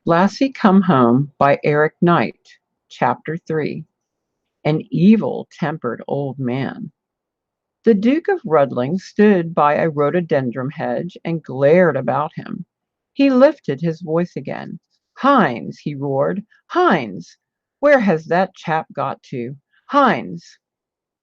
Lassie Come Home by Eric Knight, Chapter 3. An Evil-Tempered Old Man. The Duke of Rudling stood by a rhododendron hedge and glared about him. He lifted his voice again. "Hines!" he roared. "Hines! Where has that chap got to? Hines!"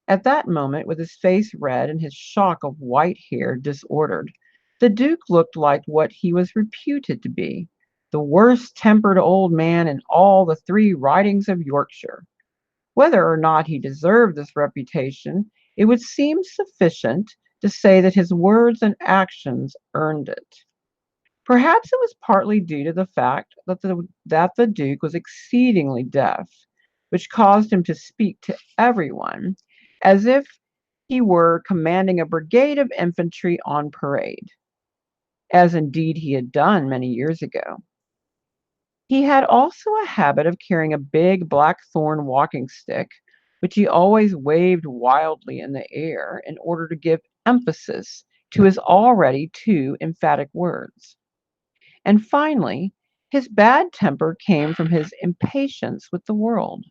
At that moment, with his face red and his shock of white hair disordered, the Duke looked like what he was reputed to be, the worst-tempered old man in all the 3 ridings of Yorkshire. Whether or not he deserved this reputation, it would seem sufficient to say that his words and actions earned it. Perhaps it was partly due to the fact that the Duke was exceedingly deaf, which caused him to speak to everyone as if he were commanding a brigade of infantry on parade, as indeed he had done many years ago. He had also a habit of carrying a big blackthorn walking stick, which he always waved wildly in the air in order to give emphasis to his already too emphatic words. And finally, his bad temper came from his impatience with the world.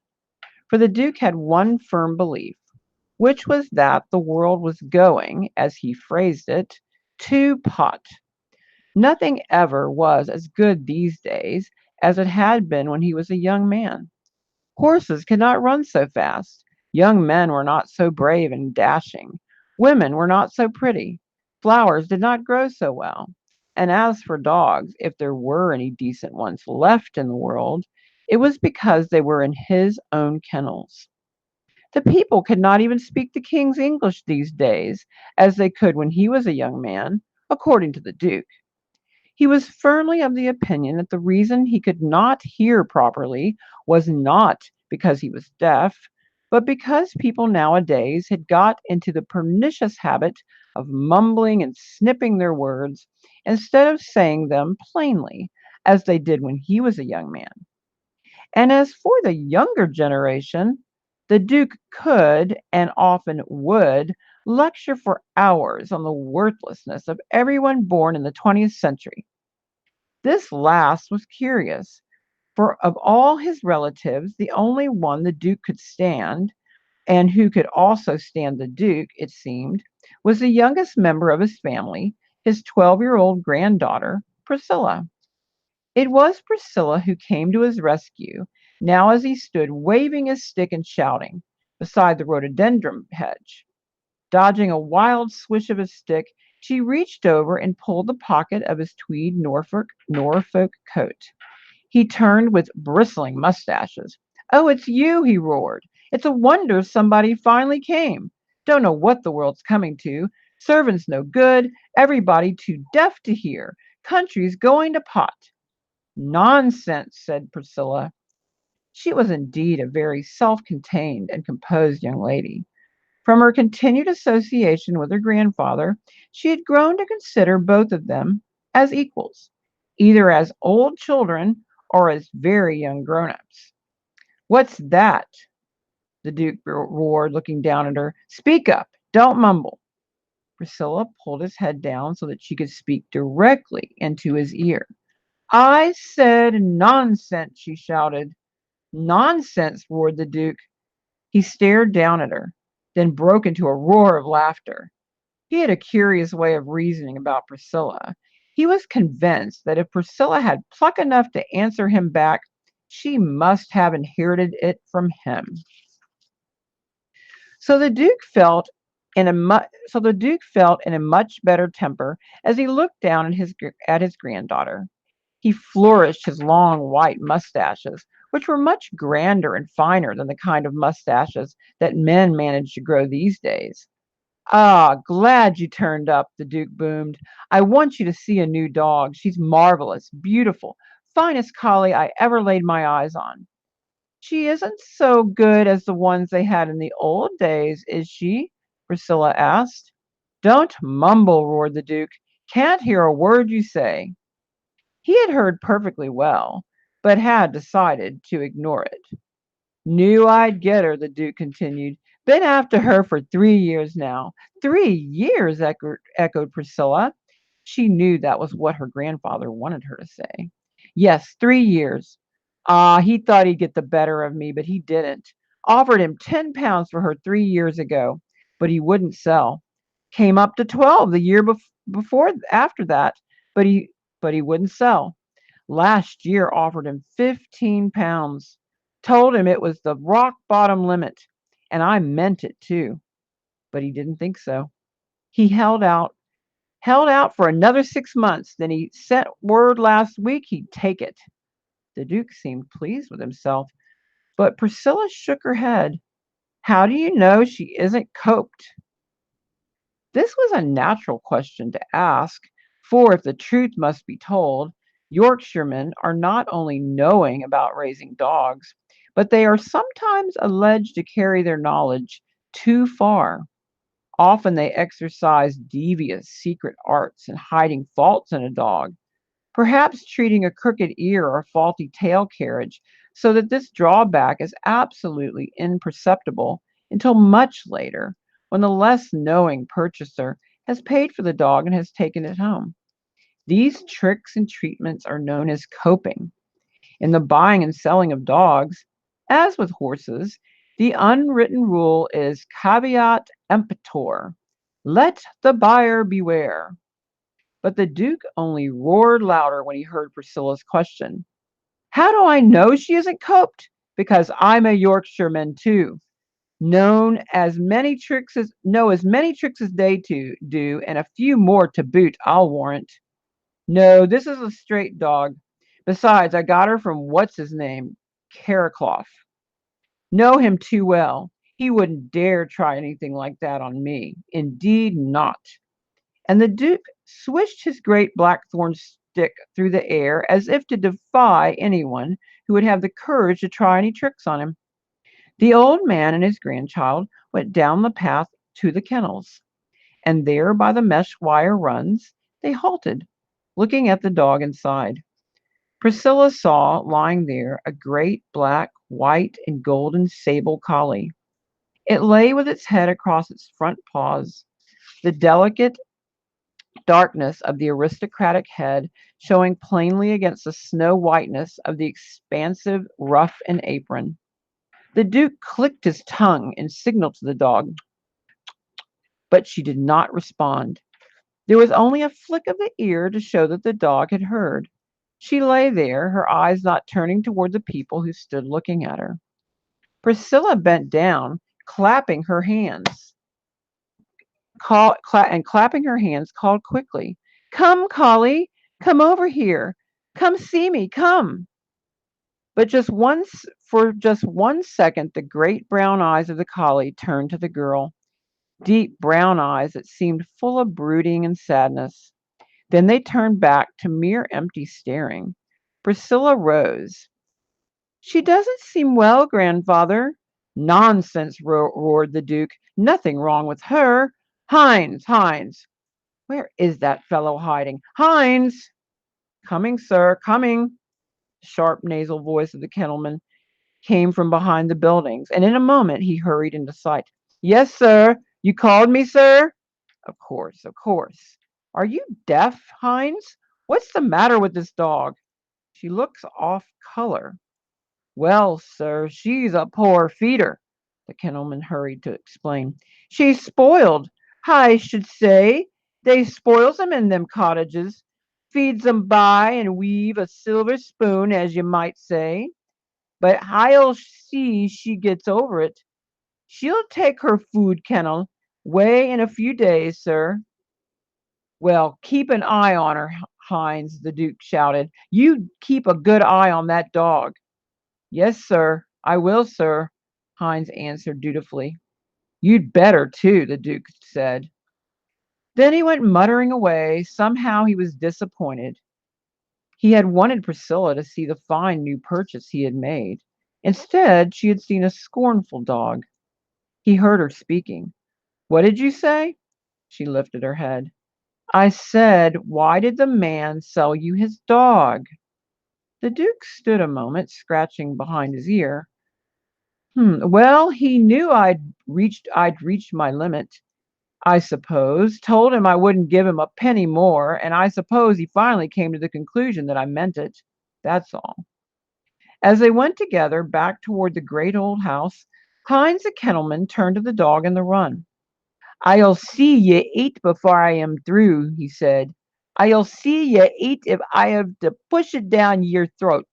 For the Duke had one firm belief, which was that the world was going, as he phrased it, to pot. Nothing ever was as good these days as it had been when he was a young man. Horses could not run so fast. Young men were not so brave and dashing. Women were not so pretty. Flowers did not grow so well. And as for dogs, if there were any decent ones left in the world, it was because they were in his own kennels. The people could not even speak the king's English these days as they could when he was a young man, according to the Duke. He was firmly of the opinion that the reason he could not hear properly was not because he was deaf, but because people nowadays had got into the pernicious habit of mumbling and snipping their words instead of saying them plainly, as they did when he was a young man. And as for the younger generation, the Duke could, and often would, lecture for hours on the worthlessness of everyone born in the 20th century. This last was curious, for of all his relatives, the only one the Duke could stand, and who could also stand the Duke, it seemed, was the youngest member of his family, his 12-year-old granddaughter, Priscilla. It was Priscilla who came to his rescue, now as he stood waving his stick and shouting, beside the rhododendron hedge. Dodging a wild swish of his stick, she reached over and pulled the pocket of his tweed Norfolk coat. He turned with bristling mustaches. "Oh, it's you," he roared. "It's a wonder somebody finally came. Don't know what the world's coming to. Servants no good, everybody too deaf to hear. Country's going to pot." "Nonsense," said Priscilla. She was indeed a very self-contained and composed young lady. From her continued association with her grandfather, she had grown to consider both of them as equals, either as old children or as very young grown-ups. "What's that?" the Duke roared, looking down at her. "Speak up. Don't mumble." Priscilla pulled his head down so that she could speak directly into his ear. "I said nonsense," she shouted. "Nonsense!" roared the Duke. He stared down at her, then broke into a roar of laughter. He had a curious way of reasoning about Priscilla. He was convinced that if Priscilla had pluck enough to answer him back, she must have inherited it from him. So the Duke felt in a much better temper as he looked down at his granddaughter. He flourished his long white mustaches, which were much grander and finer than the kind of mustaches that men manage to grow these days. "Ah, glad you turned up," the Duke boomed. "I want you to see a new dog. She's marvelous, beautiful, finest collie I ever laid my eyes on." "She isn't so good as the ones they had in the old days, is she?" Priscilla asked. "Don't mumble," roared the Duke. "Can't hear a word you say." He had heard perfectly well, but had decided to ignore it. "Knew I'd get her," the Duke continued. "Been after her for 3 years now." "3 years!" echoed Priscilla. She knew that was what her grandfather wanted her to say. Yes, 3 years. Ah, he thought he'd get the better of me, but he didn't. Offered him 10 pounds for her 3 years ago, but he wouldn't sell. Came up to 12 the year before after that, but he wouldn't sell. Last year offered him 15 pounds. Told him it was the rock bottom limit, and I meant it too, but he didn't think so. He held out for another 6 months. Then he sent word last week he'd take it. The Duke seemed pleased with himself, but Priscilla shook her head. How do you know she isn't coped? This was a natural question to ask, for if the truth must be told, Yorkshiremen are not only knowing about raising dogs, but they are sometimes alleged to carry their knowledge too far. Often they exercise devious secret arts in hiding faults in a dog, perhaps treating a crooked ear or faulty tail carriage so that this drawback is absolutely imperceptible until much later, when the less knowing purchaser has paid for the dog and has taken it home. These tricks and treatments are known as coping. In the buying and selling of dogs, as with horses, the unwritten rule is caveat emptor, let the buyer beware. But the Duke only roared louder when he heard Priscilla's question. How do I know she isn't coped? Because I'm a Yorkshireman too. Know as many tricks as they two do, and a few more to boot, I'll warrant. No, this is a straight dog. Besides, I got her from what's his name, Carraclough. Know him too well. He wouldn't dare try anything like that on me. Indeed not. And the Duke swished his great blackthorn stick through the air as if to defy anyone who would have the courage to try any tricks on him. The old man and his grandchild went down the path to the kennels, and there by the mesh wire runs they halted, looking at the dog inside. Priscilla saw lying there a great black, white, and golden sable collie. It lay with its head across its front paws, the delicate darkness of the aristocratic head showing plainly against the snow whiteness of the expansive ruff and apron. The Duke clicked his tongue in signal to the dog, but she did not respond. There was only a flick of the ear to show that the dog had heard. She lay there, her eyes not turning toward the people who stood looking at her. Priscilla bent down, clapping her hands. Clapping her hands, called quickly, "Come, Collie, come over here. Come see me, come." But for just 1 second, the great brown eyes of the collie turned to the girl, deep brown eyes that seemed full of brooding and sadness. Then they turned back to mere empty staring. Priscilla rose. "She doesn't seem well, grandfather." "Nonsense," roared the Duke. "Nothing wrong with her. Hines, Hines, where is that fellow hiding? Hines!" "Coming, sir, coming." The sharp nasal voice of the kennelman came from behind the buildings, and in a moment he hurried into sight. "Yes, sir. You called me, sir?" "Of course, of course. Are you deaf, Hines? What's the matter with this dog? She looks off color." "Well, sir, she's a poor feeder," the kennelman hurried to explain. "She's spoiled, I should say. They spoils 'em in them cottages. Feeds 'em by and weave a silver spoon, as you might say. But I'll see she gets over it. She'll take her food kennel way in a few days, sir." "Well, keep an eye on her, Hines," the Duke shouted. "You keep a good eye on that dog." "Yes, sir, I will, sir," Hines answered dutifully. "You'd better, too," the Duke said. Then he went muttering away. Somehow he was disappointed. He had wanted Priscilla to see the fine new purchase he had made. Instead, she had seen a scornful dog. He heard her speaking. "What did you say?" She lifted her head. "I said, why did the man sell you his dog?" The Duke stood a moment, scratching behind his ear. Well, he knew I'd reached my limit, I suppose. Told him I wouldn't give him a penny more, and I suppose he finally came to the conclusion that I meant it." that's all. As they went together back toward the great old house, Heinz the kennelman turned to the dog in the run. "I'll see ye eat before I am through," he said. "I'll see ye eat if I have to push it down yer throat."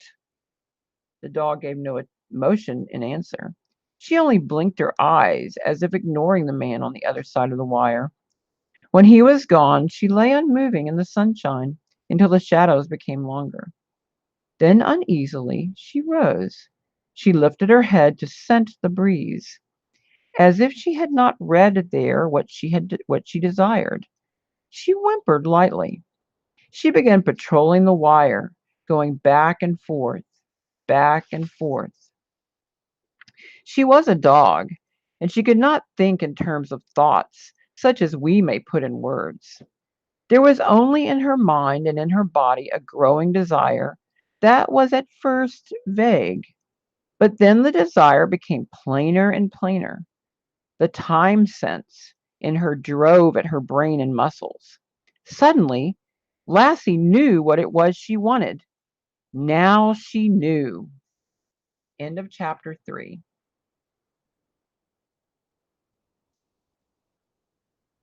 The dog gave no emotion in answer. She only blinked her eyes, as if ignoring the man on the other side of the wire. When he was gone, she lay unmoving in the sunshine until the shadows became longer. Then uneasily she rose. She lifted her head to scent the breeze, as if she had not read there what she desired. She whimpered lightly. She began patrolling the wire, going back and forth, back and forth. She was a dog, and she could not think in terms of thoughts such as we may put in words. There was only in her mind and in her body a growing desire that was at first vague, but then the desire became plainer and plainer. The time sense in her drove at her brain and muscles. Suddenly, Lassie knew what it was she wanted. Now she knew. End of chapter 3.